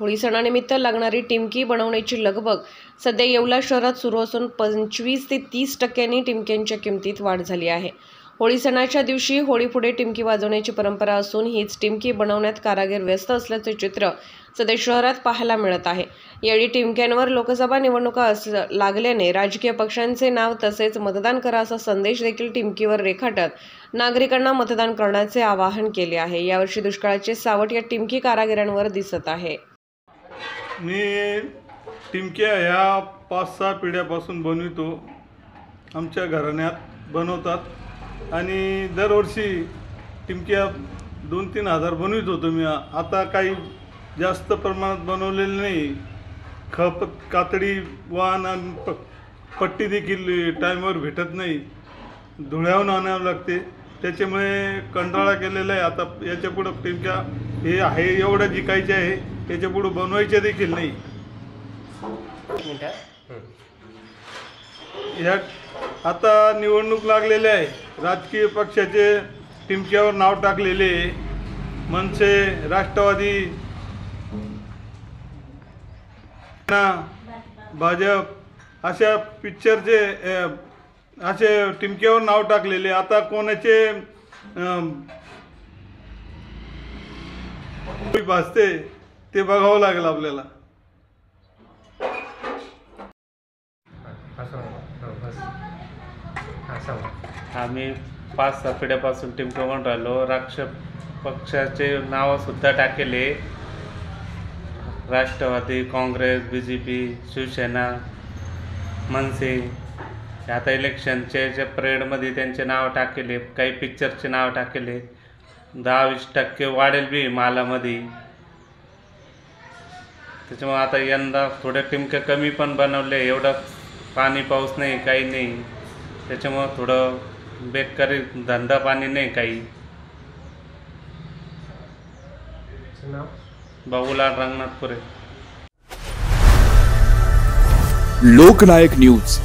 होळी सणानिमित्त लागणारी टिमकी बनवण्याची लगबग सध्या येवला शहरात सुरू असून 25 ते 30% टिमक्यांच्या किमतीत वाढ झाली आहे। होळी सणाच्या दिवशी होळीपुढे टिमकी वाजवण्याची परंपरा असून हीच टिमकी बनवण्यात कारागीर व्यस्त असल्याचे चित्र सध्या शहरात पाहायला मिळत आहे। यावेळी टिमक्यांवर लोकसभा निवडणुका लागल्याने राजकीय पक्षांचे नाव तसेच मतदान करा असा संदेश देखील टिमकीवर रेखाटत नागरिकांना मतदान करण्याचे आवाहन केले आहे। यावर्षी दुष्काळाचे सावट या टिमकी कारागिरांवर दिसत आहे। मी टिमक्या ह्या 5-6 पिढ्यापासून बनवितो। आमच्या घराण्यात बनवतात आणि दरवर्षी टिमक्या 2-3 हजार बनवित होतो मी। आता काही जास्त प्रमाणात बनवलेले नाही। कातडी वाहन आणि पट्टी देखील टाईमवर भेटत नाही, धुळ्याहून आणावं लागते, त्याच्यामुळे कंटाळा केलेला आहे। आता याच्या पुढे टिमक्या हे आहे एवढं जिकायचे आहे, याच्या पुढे बनवायचे देखील नाही। या आता निवडणूक लागलेली आहे, राजकीय पक्षाचे टिमक्यावर नाव टाकलेले, मनसे, राष्ट्रवादी, भाजप अशा पिक्चरचे असे टिमक्यावर नाव टाकलेले। आता कोणाचे भासते ते बघावं लागेल आपल्याला। आम्ही 5-6 पिढ्यापासून टिमक्या बनवून राहिलो। राजकीय पक्षाचे नाव सुद्धा टाकेले, राष्ट्रवादी, काँग्रेस, BJP, शिवसेना, मनसे। आता इलेक्शनचे परेडमध्ये त्यांचे नाव टाकेले, काही पिक्चरचे नाव टाकेले। 10-20% वाढेल बी मालामध्ये, त्याच्यामुळे आता यंदा थोड्या टिमक्या कमी पण बनवले। एवढं पाणी पाऊस नाही, काही नाही, त्याच्यामुळे थोडं बेकारी धंदा पाणी नाही काही। बाबूलाल रंगनाथपुरे, लोकनायक न्यूज।